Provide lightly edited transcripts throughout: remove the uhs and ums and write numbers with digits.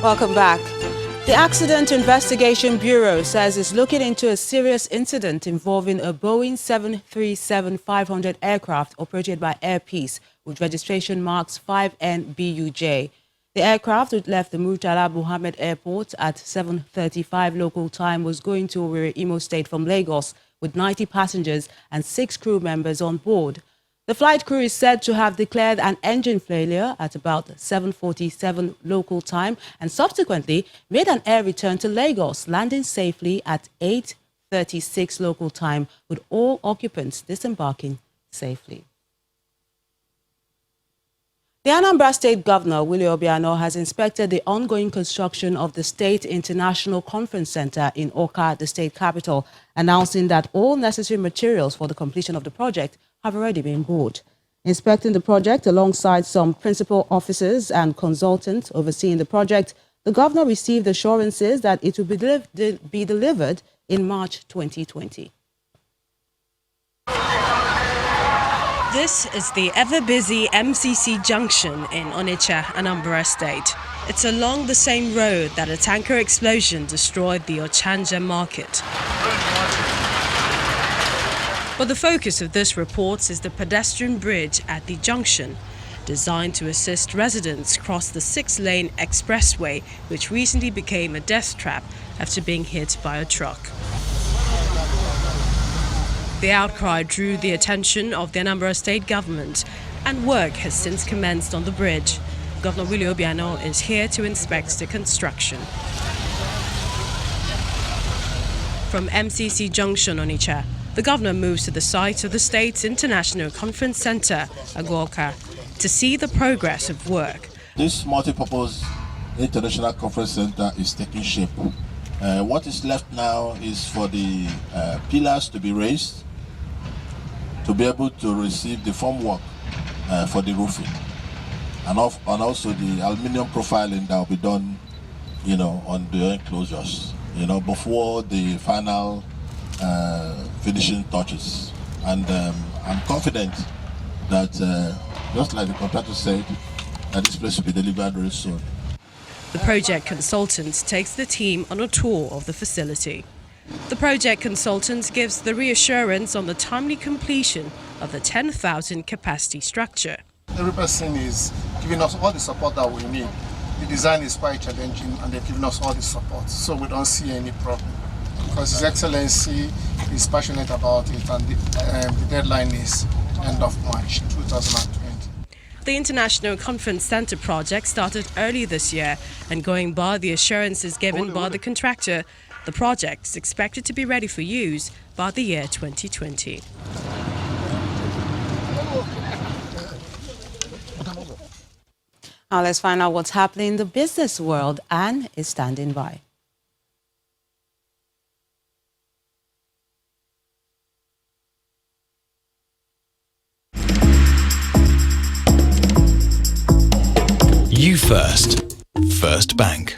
Welcome back. The Accident Investigation Bureau says it's looking into a serious incident involving a Boeing 737-500 aircraft operated by Air Peace with registration marks 5NBUJ. The aircraft, which left the Murtala Mohammed Airport at 7:35 local time, was going to Owerri, Imo State from Lagos with 90 passengers and 6 crew members on board. The flight crew is said to have declared an engine failure at about 7:47 local time and subsequently made an air return to Lagos, landing safely at 8:36 local time with all occupants disembarking safely. The Anambra State Governor, Willie Obiano, has inspected the ongoing construction of the State International Conference Center in Awka, the state capital, announcing that all necessary materials for the completion of the project have already been bought. Inspecting the project alongside some principal officers and consultants overseeing the project, the governor received assurances that it will be delivered in March 2020. This is the ever-busy MCC junction in Onitsha, Anambra State. It's along the same road that a tanker explosion destroyed the Ochanja market. But the focus of this report is the pedestrian bridge at the junction, designed to assist residents cross the 6-lane expressway, which recently became a death trap after being hit by a truck. The outcry drew the attention of the Anambra State government, and work has since commenced on the bridge. Governor Willie Obiano is here to inspect the construction. From MCC Junction, Onitsha, the governor moves to the site of the State's International Conference Center, Agwoka, to see the progress of work. This multi-purpose International Conference Center is taking shape. What is left now is for the pillars to be raised, to be able to receive the formwork for the roofing, and also the aluminium profiling that will be done, on the enclosures, before the final finishing touches. And I'm confident that, just like the contractor said, that this place will be delivered very soon. The project consultant takes the team on a tour of the facility. The project consultant gives the reassurance on the timely completion of the 10,000 capacity structure. Every person is giving us all the support that we need. The design is quite challenging and they're giving us all the support, so we don't see any problem. Because His Excellency is passionate about it, and the deadline is end of March 2020. The International Conference Center project started early this year, and going by the assurances given by the contractor, the project is expected to be ready for use by the year 2020. Now let's find out what's happening in the business world. Anne is standing by. You First. First Bank.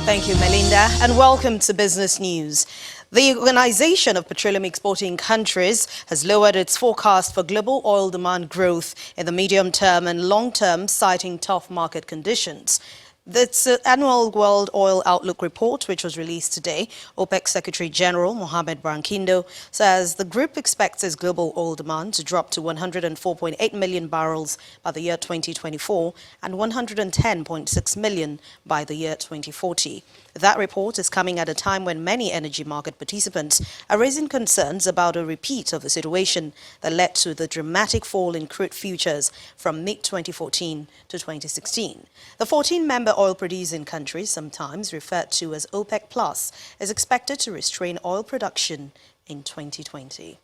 Thank you, Melinda, and welcome to Business News. The Organization of Petroleum Exporting Countries has lowered its forecast for global oil demand growth in the medium term and long term, citing tough market conditions. That's annual World Oil Outlook report, which was released today. OPEC Secretary General Mohammed Brankindo says the group expects its global oil demand to drop to 104.8 million barrels by the year 2024 and 110.6 million by the year 2040. That report is coming at a time when many energy market participants are raising concerns about a repeat of the situation that led to the dramatic fall in crude futures from mid-2014 to 2016. The 14-member oil-producing countries, sometimes referred to as OPEC Plus, is expected to restrain oil production in 2020.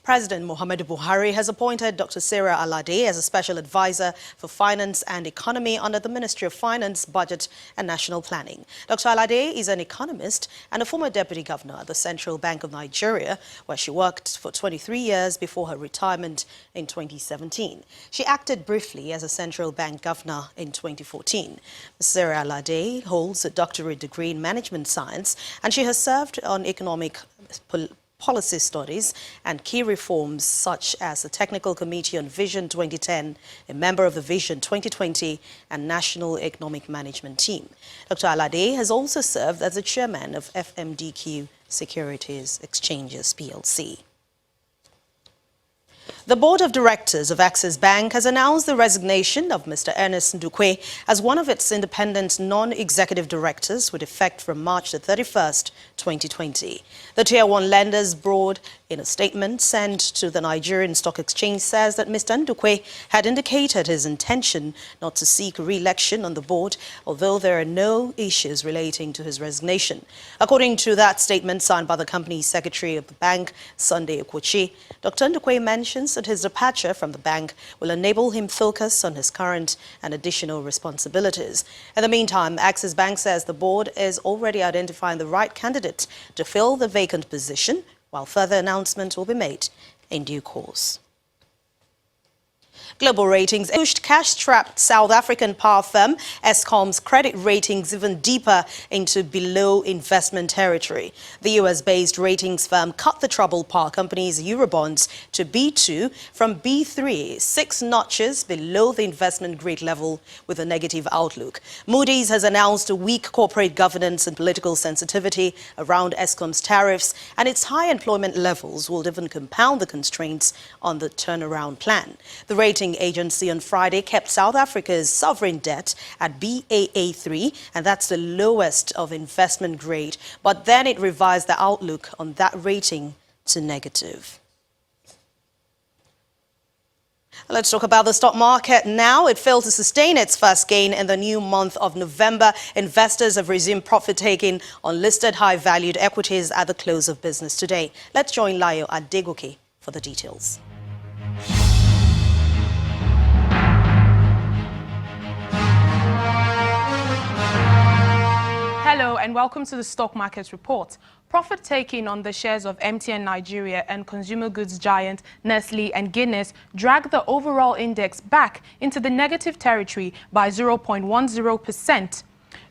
President Muhammadu Buhari has appointed Dr. Sarah Alade as a special advisor for finance and economy under the Ministry of Finance, Budget and National Planning. Dr. Alade is an economist and a former deputy governor at the Central Bank of Nigeria, where she worked for 23 years before her retirement in 2017. She acted briefly as a central bank governor in 2014. Ms. Sarah Alade holds a doctorate degree in management science, and she has served on economic policy studies and key reforms such as the Technical Committee on Vision 2010, a member of the Vision 2020 and National Economic Management Team. Dr. Alade has also served as the chairman of FMDQ Securities Exchanges PLC. The Board of Directors of Access Bank has announced the resignation of Mr. Ernest Ndukwe as one of its independent non-executive directors with effect from March the 31st, 2020. The Tier 1 Lenders Board, in a statement sent to the Nigerian Stock Exchange, says that Mr. Ndukwe had indicated his intention not to seek re-election on the board, although there are no issues relating to his resignation. According to that statement signed by the company secretary of the bank, Sunday Okwochi, Dr. Ndukwe mentions that his departure from the bank will enable him focus on his current and additional responsibilities. In the meantime, Access Bank says the board is already identifying the right candidate to fill the vacant position, while further announcements will be made in due course. Global ratings pushed cash-strapped South African power firm Eskom's credit ratings even deeper into below investment territory. The US-based ratings firm cut the troubled power company's Eurobonds to B2 from B3, 6 notches below the investment grade level with a negative outlook. Moodys has announced a weak corporate governance and political sensitivity around Eskom's tariffs, and its high employment levels will even compound the constraints on the turnaround plan. The rating agency on Friday kept South Africa's sovereign debt at Baa3, and that's the lowest of investment grade, but then it revised the outlook on that rating to negative. Let's talk about the stock market now. It failed to sustain its first gain in the new month of November. Investors have resumed profit-taking on listed high-valued equities at the close of business today. Let's join Layo Adegoke for the details. Hello and welcome to the Stock Market Report. Profit-taking on the shares of MTN Nigeria and consumer goods giant Nestle and Guinness dragged the overall index back into the negative territory by 0.10%.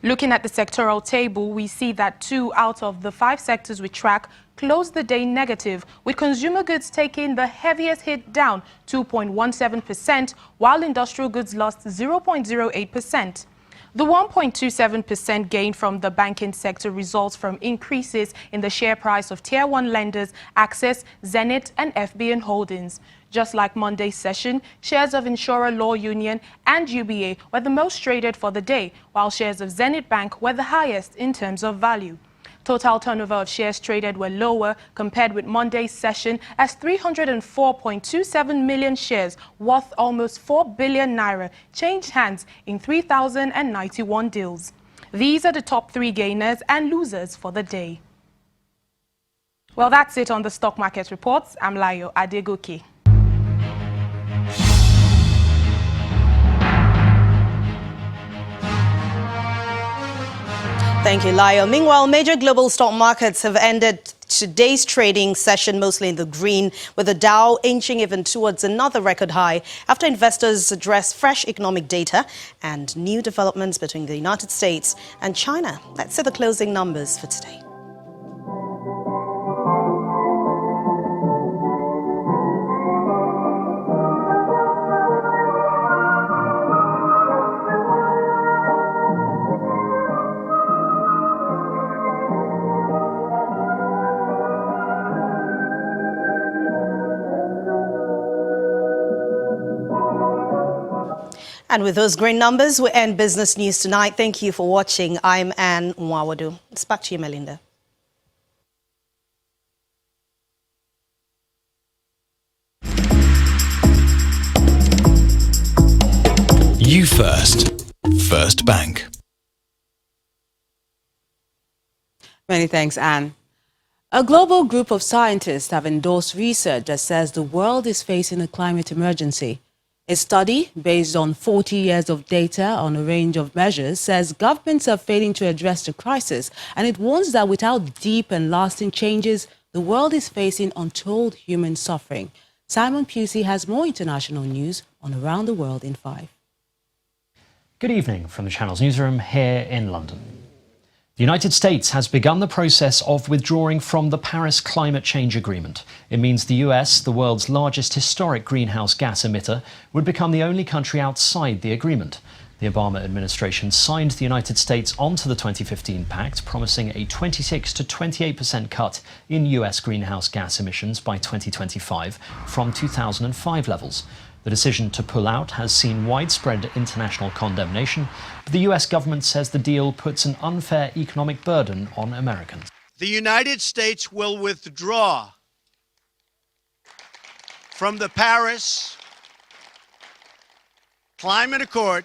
Looking at the sectoral table, we see that 2 out of the 5 sectors we track closed the day negative, with consumer goods taking the heaviest hit, down 2.17%, while industrial goods lost 0.08%. The 1.27% gain from the banking sector results from increases in the share price of Tier 1 lenders Access, Zenith and FBN Holdings. Just like Monday's session, shares of Insurer Law Union and UBA were the most traded for the day, while shares of Zenith Bank were the highest in terms of value. Total turnover of shares traded were lower compared with Monday's session, as 304.27 million shares worth almost 4 billion naira changed hands in 3,091 deals. These are the top 3 gainers and losers for the day. Well, that's it on the Stock Market Reports. I'm Layo Adegoke. Thank you, Layo. Meanwhile, major global stock markets have ended today's trading session mostly in the green, with the Dow inching even towards another record high after investors address fresh economic data and new developments between the United States and China. Let's see the closing numbers for today. And with those great numbers, we end Business News tonight. Thank you for watching. I'm Anne Nwawadu. It's back to you, Melinda. You First. First Bank. Many thanks, Anne. A global group of scientists have endorsed research that says the world is facing a climate emergency. A study based on 40 years of data on a range of measures says governments are failing to address the crisis, and it warns that without deep and lasting changes, the world is facing untold human suffering. Simon Pusey has more international news on Around the World in 5. Good evening from the Channel's newsroom here in London. The United States has begun the process of withdrawing from the Paris Climate Change Agreement. It means the US, the world's largest historic greenhouse gas emitter, would become the only country outside the agreement. The Obama administration signed the United States onto the 2015 pact, promising a 26 to 28% cut in US greenhouse gas emissions by 2025 from 2005 levels. The decision to pull out has seen widespread international condemnation, but the US government says the deal puts an unfair economic burden on Americans. The United States will withdraw from the Paris Climate Accord.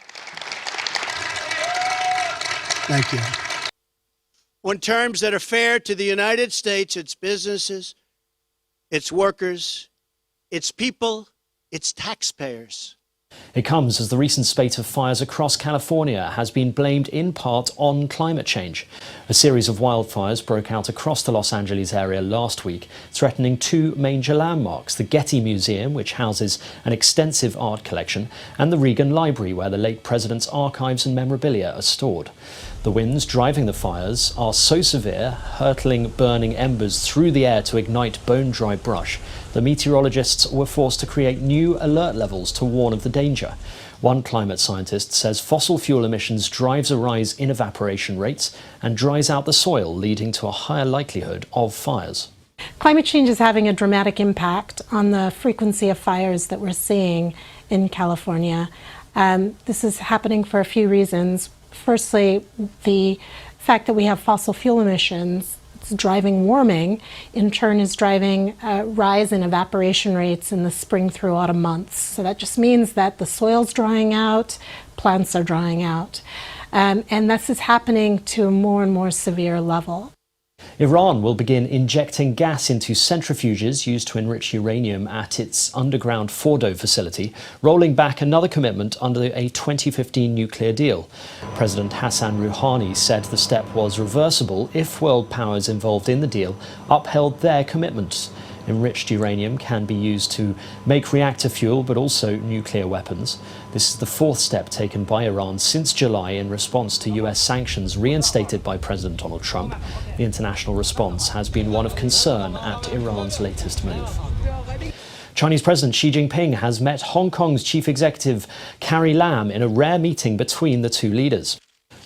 Thank you. On terms that are fair to the United States, its businesses, its workers, its people, its taxpayers. It comes as the recent spate of fires across California has been blamed in part on climate change. A series of wildfires broke out across the Los Angeles area last week, threatening two major landmarks: the Getty Museum, which houses an extensive art collection, and the Reagan Library, where the late president's archives and memorabilia are stored. The winds driving the fires are so severe, hurtling burning embers through the air to ignite bone-dry brush, the meteorologists were forced to create new alert levels to warn of the danger. One climate scientist says fossil fuel emissions drives a rise in evaporation rates and dries out the soil, leading to a higher likelihood of fires. Climate change is having a dramatic impact on the frequency of fires that we're seeing in California. This is happening for a few reasons. Firstly, the fact that we have fossil fuel emissions, it's driving warming, in turn is driving a rise in evaporation rates in the spring through autumn months. So that just means that the soil's drying out, plants are drying out. And this is happening to a more and more severe level. Iran will begin injecting gas into centrifuges used to enrich uranium at its underground Fordo facility, rolling back another commitment under a 2015 nuclear deal. President Hassan Rouhani said the step was reversible if world powers involved in the deal upheld their commitments. Enriched uranium can be used to make reactor fuel, but also nuclear weapons. This is the fourth step taken by Iran since July in response to US sanctions reinstated by President Donald Trump. The international response has been one of concern at Iran's latest move. Chinese President Xi Jinping has met Hong Kong's chief executive Carrie Lam in a rare meeting between the two leaders.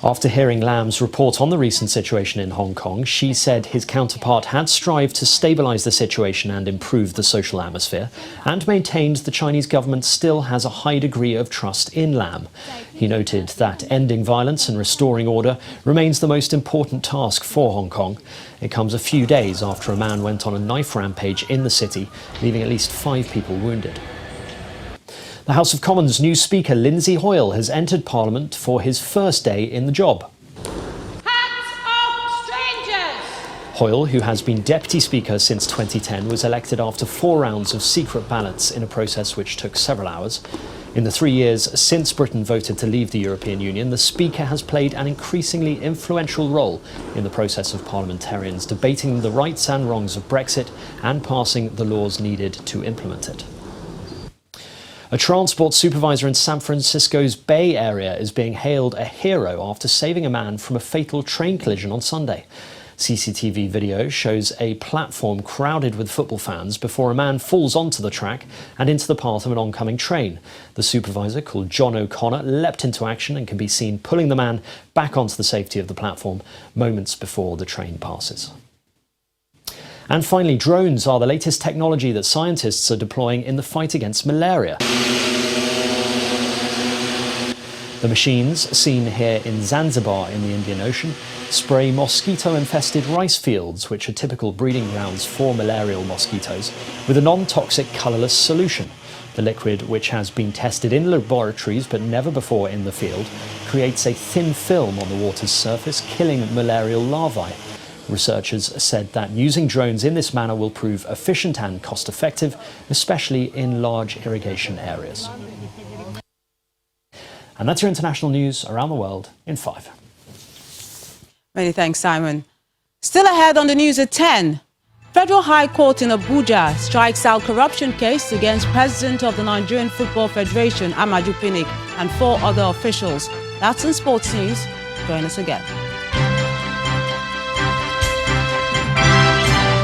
After hearing Lam's report on the recent situation in Hong Kong, Xi said his counterpart had strived to stabilise the situation and improve the social atmosphere, and maintained the Chinese government still has a high degree of trust in Lam. He noted that ending violence and restoring order remains the most important task for Hong Kong. It comes a few days after a man went on a knife rampage in the city, leaving at least 5 people wounded. The House of Commons' new Speaker, Lindsay Hoyle, has entered Parliament for his first day in the job. Hands off strangers! Hoyle, who has been Deputy Speaker since 2010, was elected after 4 rounds of secret ballots in a process which took several hours. In the 3 years since Britain voted to leave the European Union, the Speaker has played an increasingly influential role in the process of parliamentarians debating the rights and wrongs of Brexit and passing the laws needed to implement it. A transport supervisor in San Francisco's Bay Area is being hailed a hero after saving a man from a fatal train collision on Sunday. CCTV video shows a platform crowded with football fans before a man falls onto the track and into the path of an oncoming train. The supervisor, called John O'Connor, leapt into action and can be seen pulling the man back onto the safety of the platform moments before the train passes. And finally, drones are the latest technology that scientists are deploying in the fight against malaria. The machines, seen here in Zanzibar in the Indian Ocean, spray mosquito-infested rice fields, which are typical breeding grounds for malarial mosquitoes, with a non-toxic colourless solution. The liquid, which has been tested in laboratories but never before in the field, creates a thin film on the water's surface, killing malarial larvae. Researchers said that using drones in this manner will prove efficient and cost-effective, especially in large irrigation areas. And that's your international news around the world in 5. Many thanks, Simon. Still ahead on the news at 10. Federal High Court in Abuja strikes out corruption case against President of the Nigerian Football Federation, Amaju Pinnick, and 4 other officials. That's in sports news. Join us again.